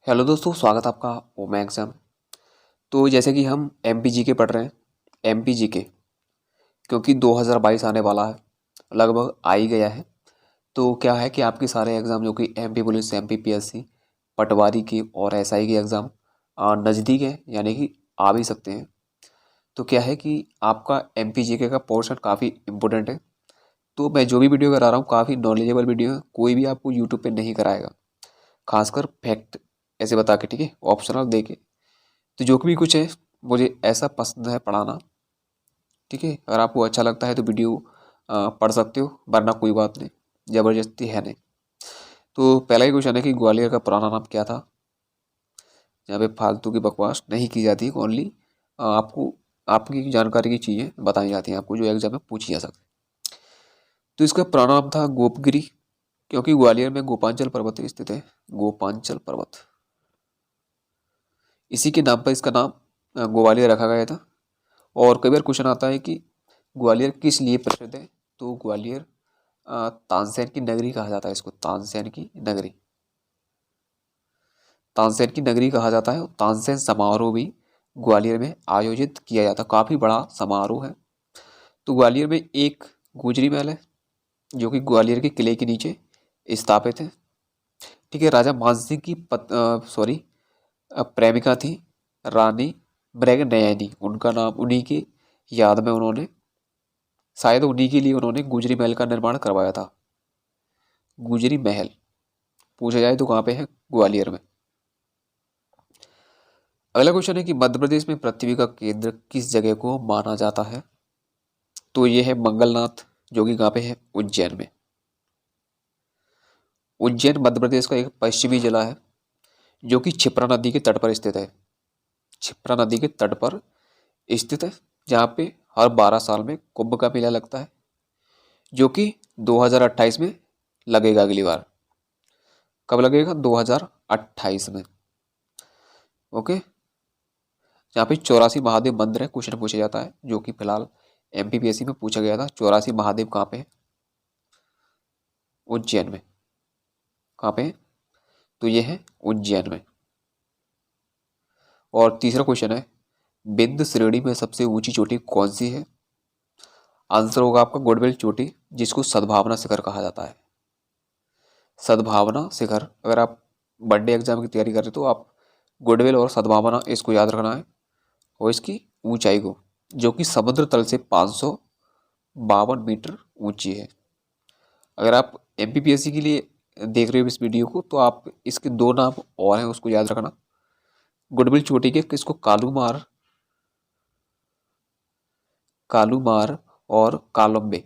Hello दोस्तों, स्वागत है आपका ओमा एग्ज़ाम। तो जैसे कि हम एमपीजी के पढ़ रहे हैं, एमपीजी के, क्योंकि 2022 आने वाला है, लगभग आ ही गया है। तो क्या है कि आपके सारे एग्ज़ाम जो कि एमपी पुलिस, एमपी पीएससी, पटवारी की और एसआई के एग्ज़ाम नज़दीक है, यानी कि आ भी सकते हैं। तो क्या है कि आपका एमपीजी के का पोर्शन काफ़ी इम्पोर्टेंट है। तो मैं जो भी वीडियो करा रहा हूँ काफ़ी नॉलेजेबल वीडियो है, कोई भी आपको यूट्यूब पे नहीं कराएगा, खासकर फैक्ट ऐसे बता के, ठीक है, ऑप्शनल दे के। तो जो भी कुछ है मुझे ऐसा पसंद है पढ़ाना, ठीक है। अगर आपको अच्छा लगता है तो वीडियो पढ़ सकते हो, वरना कोई बात नहीं, ज़बरदस्ती है नहीं। तो पहला ही क्वेश्चन है कि ग्वालियर का पुराना नाम क्या था। यहाँ पे फालतू की बकवास नहीं की जाती है, ओनली आपको आपकी जानकारी की चीज़ें बताई जाती हैं आपको, जो एग्जाम में पूछी जा सकती है। तो इसका पुराना नाम था गोपगिरी, क्योंकि ग्वालियर में गोपांचल पर्वत स्थित है। गोपांचल पर्वत, इसी के नाम पर इसका नाम ग्वालियर रखा गया था। और कई बार क्वेश्चन आता है कि ग्वालियर किस लिए प्रसिद्ध है। तो ग्वालियर तानसेन की नगरी कहा जाता है इसको, तानसेन की नगरी, तानसेन की नगरी कहा जाता है। और तानसेन समारोह भी ग्वालियर में आयोजित किया जाता है, काफ़ी बड़ा समारोह है। तो ग्वालियर में एक गुजरी महल है, जो कि ग्वालियर के किले के नीचे स्थापित है, ठीक है। राजा मानसिंह की प्रेमिका थी रानी मृगनयनी, उनका नाम, उन्हीं की याद में उन्होंने, शायद उन्हीं के लिए उन्होंने गुजरी महल का निर्माण करवाया था। गुजरी महल पूछा जाए तो कहाँ पे है, ग्वालियर में। अगला क्वेश्चन है कि मध्य प्रदेश में पृथ्वी का केंद्र किस जगह को माना जाता है। तो ये है मंगलनाथ, जो कि कहाँ पे है, उज्जैन में। उज्जैन मध्य प्रदेश का एक पश्चिमी जिला है, जो कि क्षिप्रा नदी के तट पर स्थित है। क्षिप्रा नदी के तट पर स्थित है, जहाँ पे हर 12 साल में कुंभ का मेला लगता है, जो कि 2028 में लगेगा अगली बार। कब लगेगा, 2028 में, ओके। यहाँ पे 84 महादेव मंदिर है, क्वेश्चन पूछा जाता है, जो कि फिलहाल एमपीपीएससी में पूछा गया था। 84 महादेव कहाँ पे है, उज्जैन में। कहाँ पे है, तो ये है उज्जैन में। और तीसरा क्वेश्चन है, विंध्य श्रेणी में सबसे ऊंची चोटी कौन सी है। आंसर होगा आपका गुडविल चोटी, जिसको सद्भावना शिखर कहा जाता है। सद्भावना शिखर, अगर आप वनडे एग्जाम की तैयारी कर रहे हो तो आप गुडविल और सद्भावना इसको याद रखना है। और इसकी ऊंचाई को, जो कि समुद्र तल से 552 मीटर ऊंची है। अगर आप एमपीपीएससी के लिए देख रहे हो इस वीडियो को, तो आप इसके दो नाम और हैं, उसको याद रखना। गुडविल चोटी के किसको कालूमार, कालूमार और कालम्बे।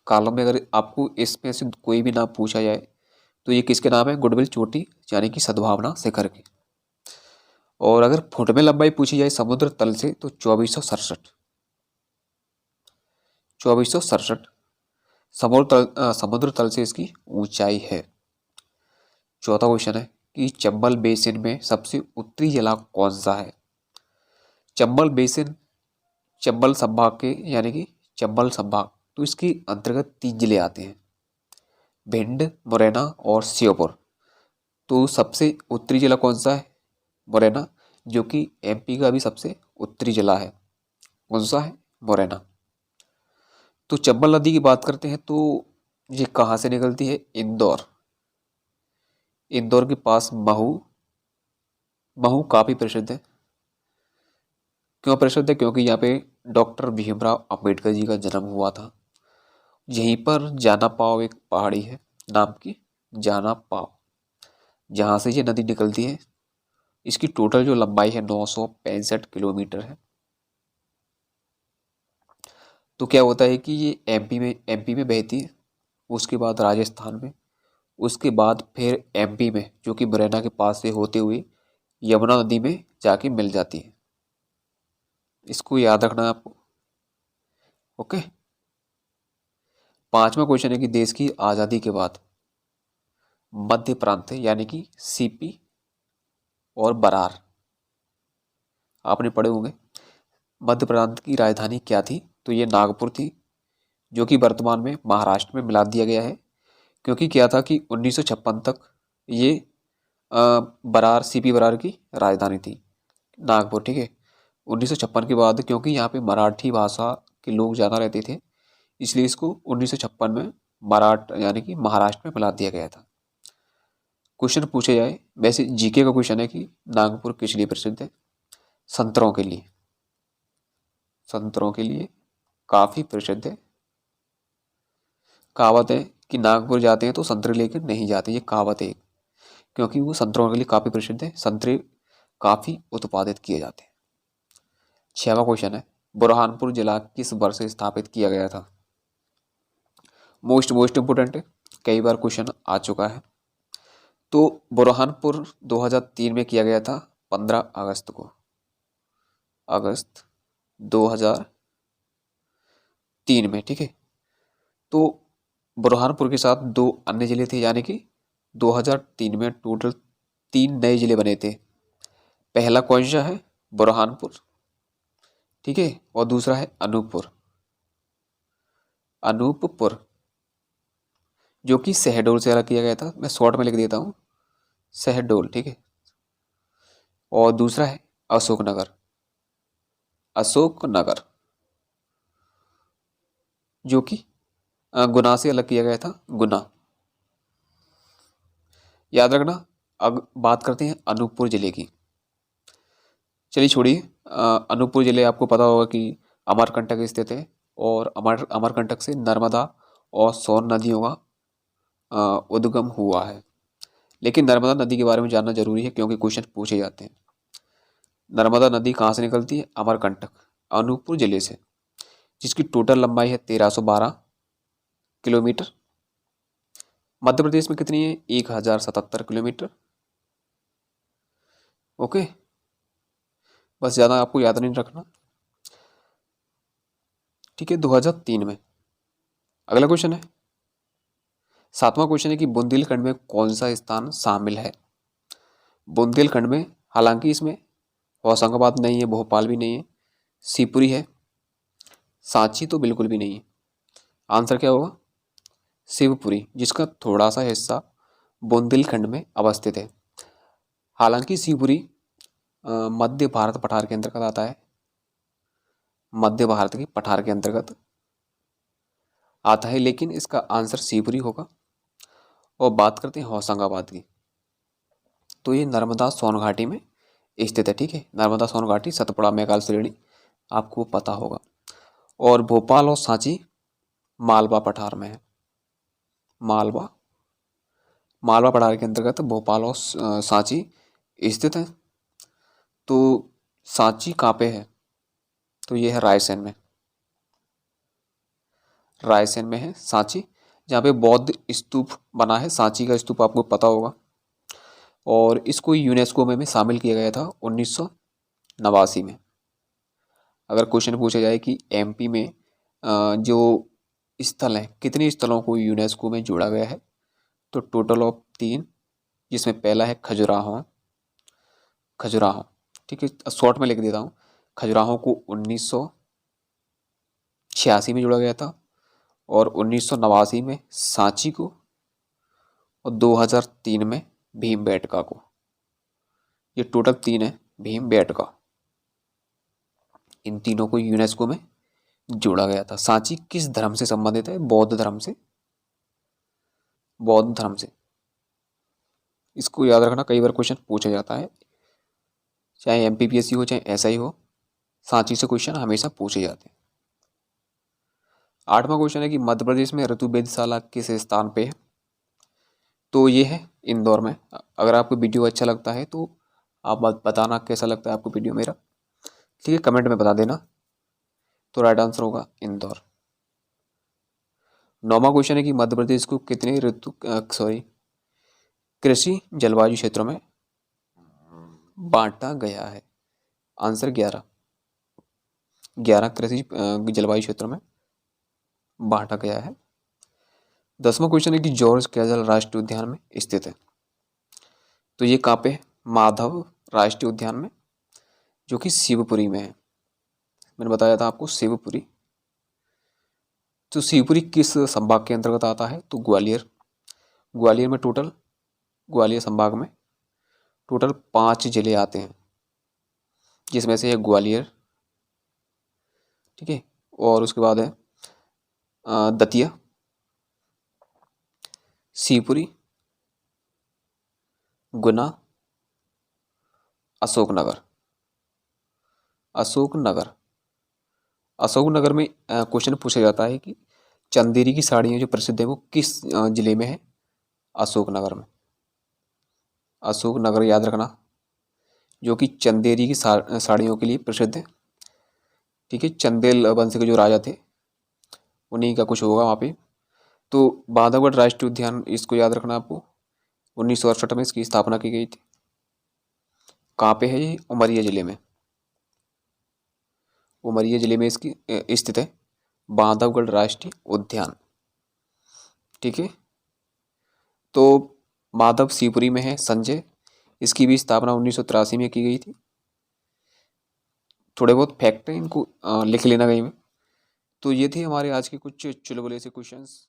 कालम्बे, अगर आपको इसमें से कोई भी नाम पूछा जाए तो ये किसके नाम है, गुडविल चोटी, यानी कि सद्भावना शिखर के। और अगर फुट में लंबाई पूछी जाए समुद्र तल से, तो 2467, 2467 समुद्र तल से इसकी ऊंचाई है। चौथा क्वेश्चन है कि चंबल बेसिन में सबसे उत्तरी जिला कौन सा है। चंबल बेसिन चंबल संभाग के, यानी कि चंबल संभाग, तो इसके अंतर्गत 3 जिले आते हैं, भिंड, मुरैना और श्योपुर। तो सबसे उत्तरी जिला कौन सा है, मुरैना, जो कि एमपी का भी सबसे उत्तरी जिला है। कौन सा है, मुरैना। तो चंबल नदी की बात करते हैं तो ये कहाँ से निकलती है, इंदौर, इंदौर के पास महू, महू काफ़ी प्रसिद्ध है। क्यों प्रसिद्ध है, क्योंकि यहाँ पे डॉक्टर भीमराव अंबेडकर जी का जन्म हुआ था। यहीं पर जाना पाव एक पहाड़ी है, नाम की जाना पाव, जहाँ से ये नदी निकलती है। इसकी टोटल जो लंबाई है 965 किलोमीटर है। तो क्या होता है कि ये एमपी में बहती है, उसके बाद राजस्थान में, उसके बाद फिर एमपी में, जो कि मुरैना के पास से होते हुए यमुना नदी में जाके मिल जाती है। इसको याद रखना है आपको, ओके। पांचवा क्वेश्चन है कि देश की आज़ादी के बाद मध्य प्रांत, यानी कि सीपी और बरार, आपने पढ़े होंगे। मध्य प्रांत की राजधानी क्या थी, तो ये नागपुर थी, जो कि वर्तमान में महाराष्ट्र में मिला दिया गया है। क्योंकि क्या था कि 1956 तक ये बरार, सीपी बरार की राजधानी थी नागपुर, ठीक है। 1956 के बाद क्योंकि यहाँ पे मराठी भाषा के लोग ज़्यादा रहते थे, इसलिए इसको 1956 में यानी कि महाराष्ट्र में मिला दिया गया था। क्वेश्चन पूछे जाए, वैसे जीके का क्वेश्चन है कि नागपुर किस लिए प्रसिद्ध है? संतरों के लिए, संतरों के लिए काफ़ी प्रसिद्ध है। कहावत है कि नागपुर जाते हैं तो संतरे लेकर नहीं जाते, ये कहावत है, क्योंकि वो संतरों के लिए काफ़ी प्रसिद्ध है, संतरे काफ़ी उत्पादित किए जाते हैं। 6वां क्वेश्चन है, बुरहानपुर जिला किस वर्ष स्थापित किया गया था? मोस्ट इंपोर्टेंट है, कई बार क्वेश्चन आ चुका है। तो बुरहानपुर 2003 में किया गया था, 15 अगस्त को, अगस्त 2003 में, ठीक है। तो बुरहानपुर के साथ 2 अन्य जिले थे, यानी कि 2003 में टोटल 3 नए जिले बने थे। पहला कौन सा है? बुरहानपुर, ठीक है, और दूसरा है अनूपपुर, अनूपपुर, जो कि शहडोल से अलग किया गया था। मैं शॉर्ट में लिख देता हूँ, शहडोल, ठीक है। और दूसरा है अशोकनगर, अशोकनगर, जो कि गुना से अलग किया गया था, गुना, याद रखना। अब बात करते हैं अनूपपुर जिले की। चलिए छोड़िए, अनूपपुर जिले आपको पता होगा कि अमरकंटक स्थित है, और अमरकंटक से नर्मदा और सोन नदियों का उद्गम हुआ है। लेकिन नर्मदा नदी के बारे में जानना जरूरी है, क्योंकि क्वेश्चन पूछे जाते हैं। नर्मदा नदी कहाँ से निकलती है? अमरकंटक, अनूपपुर जिले से, जिसकी टोटल लंबाई है 1312 किलोमीटर। मध्य प्रदेश में कितनी है? 1077 किलोमीटर। ओके, बस ज़्यादा आपको याद नहीं रखना, ठीक है। 2003 में। अगला क्वेश्चन है, 7वां क्वेश्चन है कि बुंदेलखंड में कौन सा स्थान शामिल है? बुंदेलखंड में, हालांकि इसमें होशंगाबाद नहीं है, भोपाल भी नहीं है, शिवपुरी है, सांची तो बिल्कुल भी नहीं है। आंसर क्या होगा? शिवपुरी, जिसका थोड़ा सा हिस्सा बुंदेलखंड में अवस्थित है। हालांकि शिवपुरी मध्य भारत पठार के अंतर्गत आता है, मध्य भारत की पठार के अंतर्गत आता है, लेकिन इसका आंसर शिवपुरी होगा। और बात करते हैं होशंगाबाद की, तो ये नर्मदा सोन घाटी में स्थित है, ठीक है। नर्मदा सोन घाटी, सतपुड़ा, मैकाल श्रेणी, आपको पता होगा। और भोपाल और सांची मालवा पठार में है, मालवा, मालवा पठार के अंतर्गत भोपाल और सांची स्थित है। तो सांची कहाँ पे है? तो ये है रायसेन में, रायसेन में है सांची, जहाँ पे बौद्ध स्तूप बना है। सांची का स्तूप आपको पता होगा। और इसको यूनेस्को में भी शामिल किया गया था 1989 में। अगर क्वेश्चन पूछा जाए कि एमपी में जो स्थल हैं, कितने स्थलों को यूनेस्को में जोड़ा गया है, तो टोटल ऑफ 3, जिसमें पहला है खजुराहो, खजुराहो, ठीक है, शॉर्ट में लिख देता हूँ। खजुराहो को 1986 में जोड़ा गया था, और 1989 में सांची को, और 2003 में भीमबेटका को। ये टोटल 3 है, भीमबेटका, इन तीनों को यूनेस्को में जोड़ा गया था। सांची किस धर्म से संबंधित है? बौद्ध धर्म से, बौद्ध धर्म से। इसको याद रखना, कई बार क्वेश्चन पूछा जाता है, चाहे एमपीपीएससी हो चाहे एसआई हो, सांची से क्वेश्चन हमेशा पूछे जाते हैं। 8वां क्वेश्चन है कि मध्य प्रदेश में ऋतु वेधशाला किस स्थान पे है? तो ये है इंदौर में। अगर आपको वीडियो अच्छा लगता है तो आप बताना कैसा लगता है आपको वीडियो मेरा, ठीक है, कमेंट में बता देना। तो राइट आंसर होगा इंदौर। 9वां क्वेश्चन है कि मध्य प्रदेश को कितने कृषि जलवायु क्षेत्रों में बांटा गया है? आंसर 11, 11 कृषि जलवायु क्षेत्रों में बांटा गया है। 10वां क्वेश्चन है कि जॉर्ज कैसल राष्ट्रीय उद्यान में स्थित है, तो ये कहाँ पे है? माधव राष्ट्रीय उद्यान में, जो कि शिवपुरी में है। मैंने बताया था आपको शिवपुरी। तो शिवपुरी किस संभाग के अंतर्गत आता है? तो ग्वालियर, ग्वालियर में टोटल, ग्वालियर संभाग में टोटल 5 जिले आते हैं, जिसमें से एक ग्वालियर, ठीक है, और उसके बाद है दतिया, शिवपुरी, गुना, अशोकनगर। अशोकनगर अशोकनगर में क्वेश्चन पूछा जाता है कि चंदेरी की साड़ियाँ जो प्रसिद्ध है वो किस जिले में है? अशोकनगर में। अशोकनगर याद रखना, जो कि चंदेरी की साड़ियों के लिए प्रसिद्ध है, ठीक है। चंदेल वंश के जो राजा थे उन्हीं का कुछ होगा वहाँ पे। तो बांधवगढ़ राष्ट्रीय उद्यान, इसको याद रखना आपको, 1968 में इसकी स्थापना की गई थी। कहाँ पे है ये? उमरिया जिले में। उमरिया जिले में इसकी स्थित है बांधवगढ़ राष्ट्रीय उद्यान, ठीक है। तो माधव शिवपुरी में है संजय, इसकी भी स्थापना 1983 में की गई थी। थोड़े बहुत फैक्ट हैं, इनको लिख लेना कहीं में। तो ये थे हमारे आज के कुछ चुलबुले से क्वेश्चंस।